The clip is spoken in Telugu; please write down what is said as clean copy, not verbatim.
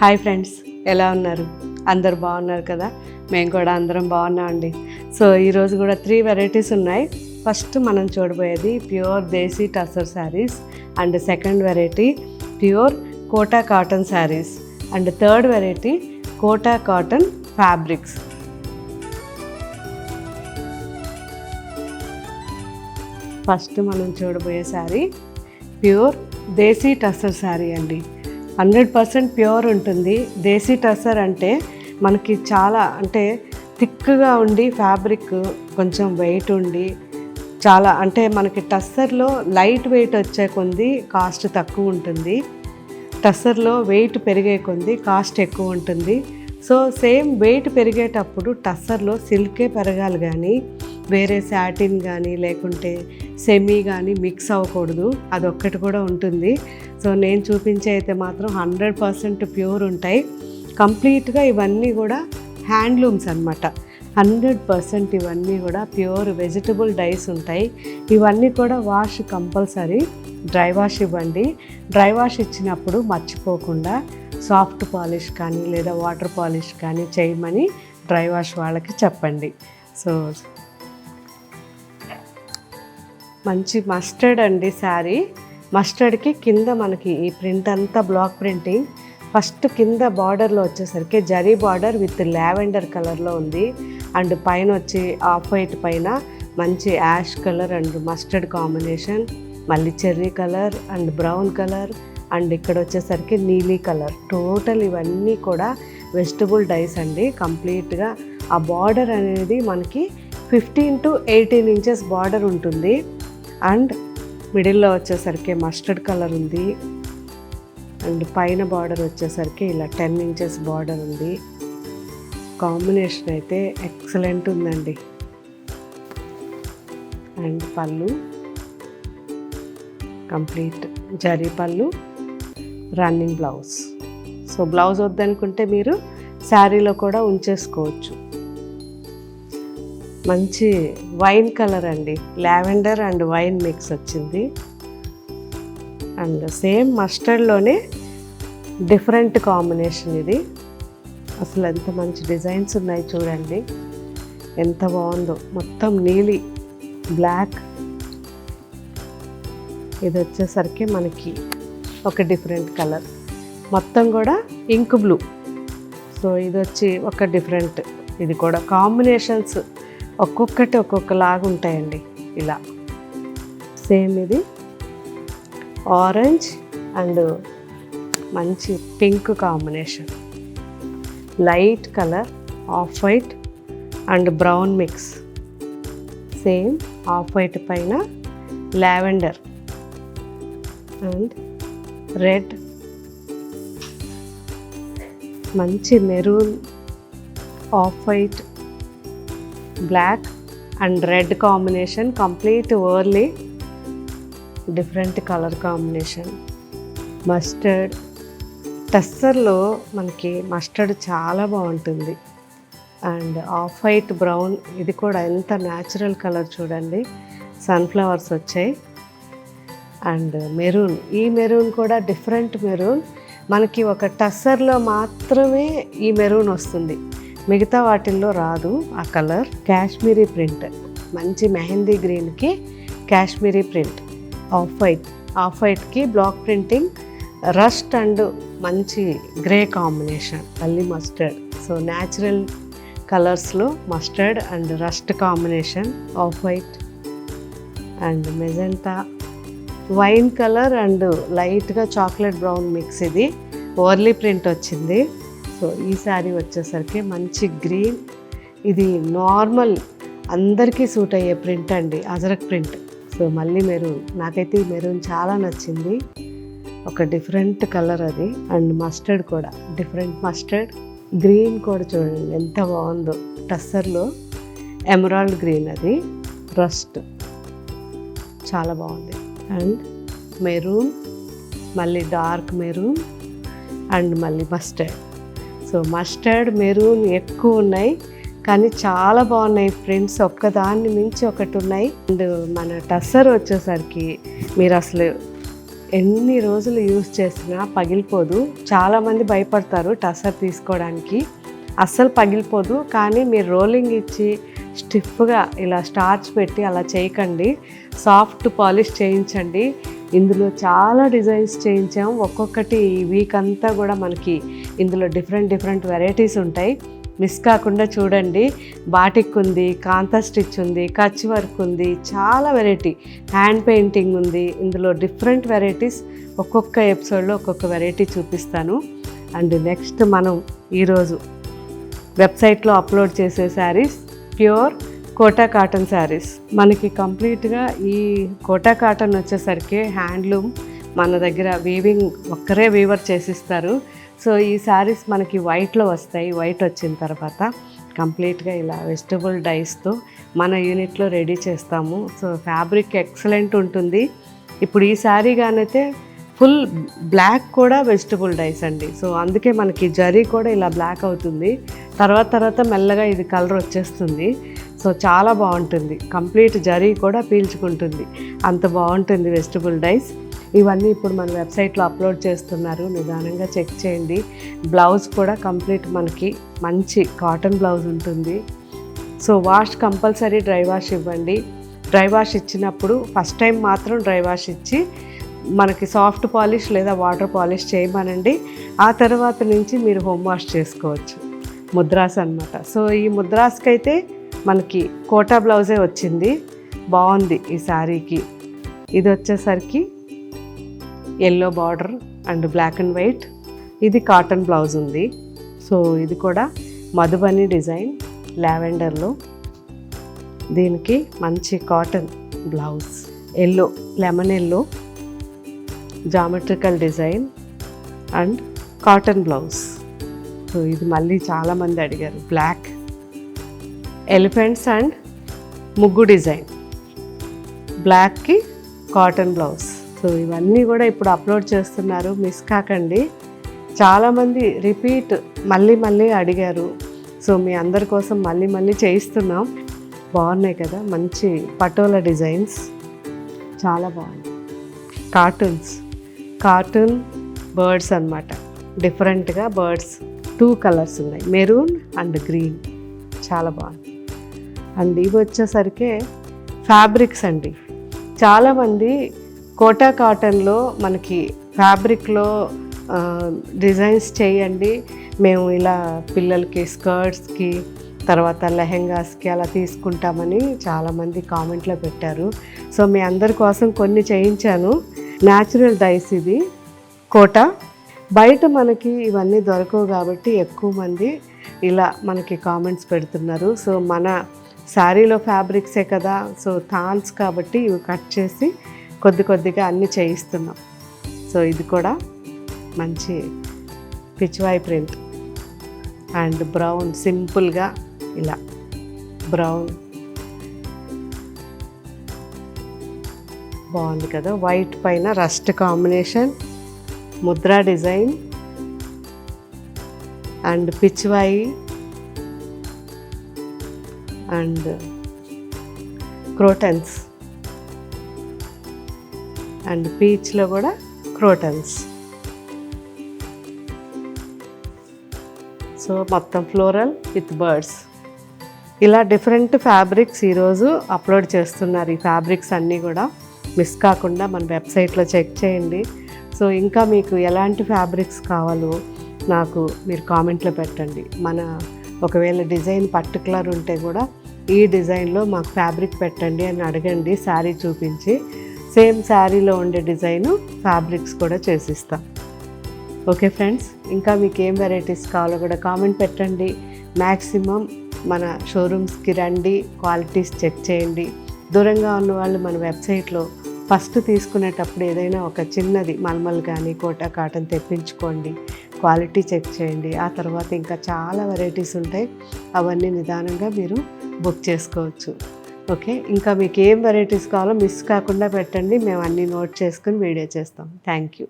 హాయ్ ఫ్రెండ్స్, ఎలా ఉన్నారు? అందరు బాగున్నారు కదా? మేము కూడా అందరం బాగున్నామండి. సో ఈరోజు కూడా 3 వెరైటీస్ ఉన్నాయి. ఫస్ట్ మనం చూడబోయేది pure desi tussar saris, and second variety pure Kota cotton saris, and third variety Kota cotton fabrics. First మనం చూడబోయే శారీ ప్యూర్ దేశీ టసర్ శారీ అండి. 100% ప్యూర్ ఉంటుంది. దేశీ టసర్ అంటే మనకి చాలా అంటే థిక్గా ఉండి ఫ్యాబ్రిక్ కొంచెం వెయిట్ ఉండి చాలా అంటే మనకి టస్సర్లో లైట్ వెయిట్ వచ్చే కొద్ది కాస్ట్ తక్కువ ఉంటుంది, టస్సర్లో వెయిట్ పెరిగే కొద్ది కాస్ట్ ఎక్కువ ఉంటుంది. సో సేమ్ వెయిట్ పెరిగేటప్పుడు టస్సర్లో సిల్కే పెరగాలి కానీ వేరే శాటిన్ కానీ లేకుంటే సెమీ కానీ మిక్స్ అవ్వకూడదు, అదొక్కటి కూడా ఉంటుంది. సో నేను చూపించే అయితే మాత్రం 100% ప్యూర్ ఉంటాయి. కంప్లీట్గా ఇవన్నీ కూడా హ్యాండ్లూమ్స్ అన్నమాట. 100% ఇవన్నీ కూడా ప్యూర్ వెజిటబుల్ డైస్ ఉంటాయి. ఇవన్నీ కూడా వాష్ కంపల్సరీ, డ్రై వాష్ ఇవ్వండి. డ్రై వాష్ ఇచ్చినప్పుడు మర్చిపోకుండా సాఫ్ట్ పాలిష్ కానీ లేదా వాటర్ పాలిష్ కానీ చేయమని డ్రై వాష్ వాళ్ళకి చెప్పండి. సో మంచి మస్టర్డ్ అండి శారీ. మస్టర్డ్కి కింద మనకి ఈ ప్రింట్ అంతా బ్లాక్ ప్రింటింగ్. ఫస్ట్ కింద బార్డర్లో వచ్చేసరికి జరీ బార్డర్ విత్ లావెండర్ కలర్లో ఉంది, అండ్ పైన వచ్చి ఆఫ్ వైట్ పైన మంచి ash colour and mustard combination, మళ్ళీ cherry colour and brown colour, and ఇక్కడ వచ్చేసరికి నీలీ కలర్. టోటల్ ఇవన్నీ కూడా వెజిటబుల్ డైస్ అండి. కంప్లీట్గా ఆ బార్డర్ అనేది మనకి 15 to 18 ఇంచెస్ బార్డర్ ఉంటుంది, అండ్ మిడిల్లో వచ్చేసరికి మస్టర్డ్ కలర్ ఉంది, అండ్ పైన బార్డర్ వచ్చేసరికి ఇలా 10 ఇంచెస్ బార్డర్ ఉంది. కాంబినేషన్ అయితే ఎక్సలెంట్ ఉందండి. అండ్ పళ్ళు కంప్లీట్ జరీ పళ్ళు, రన్నింగ్ బ్లౌజ్. సో బ్లౌజ్ వద్దనుకుంటే మీరు శారీలో కూడా ఉంచేసుకోవచ్చు. మంచి వైన్ కలర్ అండి, లావెండర్ అండ్ వైన్ మిక్స్ వచ్చింది, అండ్ సేమ్ మస్టర్డ్లోనే డిఫరెంట్ కాంబినేషన్ ఇది. అసలు ఎంత మంచి డిజైన్స్ ఉన్నాయి చూడండి, ఎంత బాగుందో. మొత్తం నీలి బ్లాక్, ఇది వచ్చేసరికి మనకి ఒక డిఫరెంట్ కలర్, మొత్తం కూడా ఇంక్ బ్లూ. సో ఇది వచ్చి ఒక డిఫరెంట్, ఇది కూడా కాంబినేషన్స్ ఒక్కొక్కటి ఒక్కొక్కలాగా ఉంటాయండి. ఇలా సేమ్ ఇది ఆరెంజ్ అండ్ మంచి pink combination, light colour off white and brown mix. Same off white పైన లావెండర్ అండ్ రెడ్, మంచి maroon, off white, black and red combination. Complete overly different colour combination. Mustard టస్సర్లో మనకి మస్టర్డ్ చాలా బాగుంటుంది, అండ్ ఆఫ్ వైట్ బ్రౌన్, ఇది కూడా ఎంత న్యాచురల్ కలర్ చూడండి, సన్ఫ్లవర్స్ వచ్చాయి. అండ్ మెరూన్, ఈ మెరూన్ కూడా డిఫరెంట్ మెరూన్. మనకి ఒక టస్సర్లో మాత్రమే ఈ మెరూన్ వస్తుంది, మిగతా వాటిల్లో రాదు ఆ కలర్. కాశ్మీరీ ప్రింట్, మంచి మెహందీ గ్రీన్కి Kashmiri print, off white, off వైట్కి బ్లాక్ ప్రింటింగ్, రస్ట్ అండ్ మంచి గ్రే కాంబినేషన్, మళ్ళీ మస్టర్డ్. సో న్యాచురల్ కలర్స్లో mustard and rust combination, off white and magenta, wine colour and లైట్గా చాక్లెట్ బ్రౌన్ మిక్స్. ఇది ఓవర్లీ ప్రింట్ వచ్చింది. సో ఈ శారీ వచ్చేసరికి మంచి గ్రీన్, ఇది నార్మల్ అందరికీ సూట్ అయ్యే ప్రింట్ అండి, అజరక్ ప్రింట్. సో మళ్ళీ మెరూన్, నాకైతే ఈ మెరూన్ చాలా నచ్చింది, ఒక డిఫరెంట్ కలర్ అది. అండ్ మస్టర్డ్ కూడా డిఫరెంట్ మస్టర్డ్, గ్రీన్ కూడా చూడండి ఎంత బాగుందో, టస్సర్లో ఎమరాల్డ్ గ్రీన్, అది రస్ట్, చాలా బాగుంది. అండ్ మెరూన్, మళ్ళీ డార్క్ మెరూన్ అండ్ మళ్ళీ మస్టర్డ్. సో మస్టర్డ్ మెరూన్ ఎక్కువ ఉన్నాయి, కానీ చాలా బాగున్నాయి ప్రింట్స్, ఒక్కదాన్ని మించి ఒకటి ఉన్నాయి. అండ్ మన టస్సర్ వచ్చేసరికి మీరు అసలు ఎన్ని రోజులు యూజ్ చేసినా పగిలిపోదు. చాలామంది భయపడతారు టసర్ తీసుకోవడానికి, అస్సలు పగిలిపోదు. కానీ మీరు రోలింగ్ ఇచ్చి స్టిఫ్గా ఇలా స్టార్చ్ పెట్టి అలా చేయకండి, సాఫ్ట్ పాలిష్ చేయించండి. ఇందులో చాలా డిజైన్స్ చేయించాం. ఒక్కొక్కటి ఈ వీక్ అంతా కూడా మనకి ఇందులో డిఫరెంట్ వెరైటీస్ ఉంటాయి. మిస్ కాకుండా చూడండి. బాటిక్ ఉంది, కాంతా స్టిచ్ ఉంది, కచ్ వర్క్ ఉంది, చాలా వెరైటీ, హ్యాండ్ పెయింటింగ్ ఉంది. ఇందులో డిఫరెంట్ వెరైటీస్ ఒక్కొక్క ఎపిసోడ్లో ఒక్కొక్క వెరైటీ చూపిస్తాను. అండ్ నెక్స్ట్ మనం ఈరోజు వెబ్సైట్లో అప్లోడ్ చేసే శారీస్ ప్యూర్ కోటా కాటన్ శారీస్. మనకి కంప్లీట్గా ఈ కోటా కాటన్ వచ్చేసరికి హ్యాండ్లూమ్, మన దగ్గర వీవింగ్ ఒక్కరే వీవర్ చేసిస్తారు. సో ఈ శారీస్ మనకి వైట్లో వస్తాయి. వైట్ వచ్చిన తర్వాత కంప్లీట్గా ఇలా వెజిటబుల్ డైస్తో మన యూనిట్లో రెడీ చేస్తాము. సో ఫ్యాబ్రిక్ ఎక్సలెంట్ ఉంటుంది. ఇప్పుడు ఈ శారీ కానైతే ఫుల్ బ్లాక్ కూడా వెజిటబుల్ డైస్ అండి. సో అందుకే మనకి జరీ కూడా ఇలా బ్లాక్ అవుతుంది. తర్వాత మెల్లగా ఇది కలర్ వచ్చేస్తుంది. సో చాలా బాగుంటుంది. కంప్లీట్ జరీ కూడా పీల్చుకుంటుంది, అంత బాగుంటుంది వెజిటబుల్ డైస్. ఇవన్నీ ఇప్పుడు మన వెబ్సైట్లో అప్లోడ్ చేస్తున్నారు, నిదానంగా చెక్ చేయండి. బ్లౌజ్ కూడా కంప్లీట్ మనకి మంచి కాటన్ బ్లౌజ్ ఉంటుంది. So wash compulsory dry wash ఇవ్వండి. డ్రై వాష్ ఇచ్చినప్పుడు ఫస్ట్ టైం మాత్రం డ్రై వాష్ ఇచ్చి మనకి సాఫ్ట్ పాలిష్ లేదా వాటర్ పాలిష్ చేయమనండి. ఆ తర్వాత నుంచి మీరు హోమ్ వాష్ చేసుకోవచ్చు. ముద్రాస్ అన్నమాట. సో ఈ ముద్రాస్కి అయితే మనకి కోటా బ్లౌజే వచ్చింది, బాగుంది ఈ శారీకి. ఇది వచ్చేసరికి yellow border and black and white. ఇది కాటన్ బ్లౌజ్ ఉంది. సో ఇది కూడా మధుబని డిజైన్ లావెండర్లో. దీనికి మంచి cotton blouse, yellow, lemon yellow, geometrical design and cotton blouse. So ఇది మళ్ళీ చాలామంది అడిగారు, బ్లాక్ ఎలిఫెంట్స్ అండ్ ముగ్గు డిజైన్, బ్లాక్కి కాటన్ బ్లౌజ్. సో ఇవన్నీ కూడా ఇప్పుడు అప్లోడ్ చేస్తున్నారు, మిస్ కాకండి. చాలామంది రిపీట్ మళ్ళీ అడిగారు. సో మీ అందరి కోసం మళ్ళీ చేయిస్తున్నాం. బాగున్నాయి కదా, మంచి పటోలా డిజైన్స్, చాలా బాగుంది. కార్టూన్ బర్డ్స్ అన్నమాట. డిఫరెంట్గా బర్డ్స్ 2 కలర్స్ ఉన్నాయి, మెరూన్ అండ్ గ్రీన్, చాలా బాగుంది. అండ్ ఇవి వచ్చేసరికి ఫ్యాబ్రిక్స్ అండి. చాలామంది కోటా కాటన్లో మనకి ఫ్యాబ్రిక్లో డిజైన్స్ చేయండి, మేము ఇలా పిల్లలకి స్కర్ట్స్కి తర్వాత లెహెంగాస్కి అలా తీసుకుంటామని చాలామంది కామెంట్లో పెట్టారు. సో మీ అందరి కోసం కొన్ని చేయించాను. న్యాచురల్ డైస్ ఇది కోటా. బయట మనకి ఇవన్నీ దొరకవు కాబట్టి ఎక్కువ మంది ఇలా మనకి కామెంట్స్ పెడుతున్నారు. సో మన శారీలో ఫ్యాబ్రిక్సే కదా, సో థాన్స్ కాబట్టి ఇవి కట్ చేసి కొద్దిగా అన్నీ చేయిస్తున్నాం. సో ఇది కూడా మంచి పిచ్వాయ్ ప్రింట్ అండ్ బ్రౌన్, సింపుల్గా ఇలా బ్రౌన్ బాగుంది కదా, వైట్ పైన rust combination, Mudra design and Pichwai and crotons and పీచ్లో కూడా క్రోటన్స్. సో మొత్తం ఫ్లోరల్ విత్ బర్డ్స్. ఇలా డిఫరెంట్ ఫ్యాబ్రిక్స్ ఈరోజు అప్లోడ్ చేస్తున్నారు. ఈ ఫ్యాబ్రిక్స్ అన్నీ కూడా మిస్ కాకుండా మన వెబ్సైట్లో చెక్ చేయండి. సో ఇంకా మీకు ఎలాంటి ఫ్యాబ్రిక్స్ కావాలో నాకు మీరు కామెంట్లో పెట్టండి. ఒకవేళ డిజైన్ పర్టికులర్ ఉంటే కూడా ఈ డిజైన్లో మాకు ఫ్యాబ్రిక్ పెట్టండి అని అడగండి, శారీ చూపించి సేమ్ శారీలో ఉండే డిజైను ఫ్యాబ్రిక్స్ కూడా చేసిస్తాం. ఓకే ఫ్రెండ్స్, ఇంకా మీకు ఏం వెరైటీస్ కావాలో కూడా కామెంట్ పెట్టండి. మ్యాక్సిమం మన షోరూమ్స్కి రండి, క్వాలిటీస్ చెక్ చేయండి. దూరంగా ఉన్న వాళ్ళు మన వెబ్సైట్లో ఫస్ట్ తీసుకునేటప్పుడు ఏదైనా ఒక చిన్నది మల్మల్ కానీ కోటా కాటన్ తెప్పించుకోండి, క్వాలిటీ చెక్ చేయండి. ఆ తర్వాత ఇంకా చాలా వెరైటీస్ ఉంటాయి, అవన్నీ నిదానంగా మీరు బుక్ చేసుకోవచ్చు. ఓకే, ఇంకా మీకు ఏం వెరైటీస్ కావాలో మిస్ కాకుండా పెట్టండి, మేము అన్నీ నోట్ చేసుకుని వీడియో చేస్తాం. Thank you.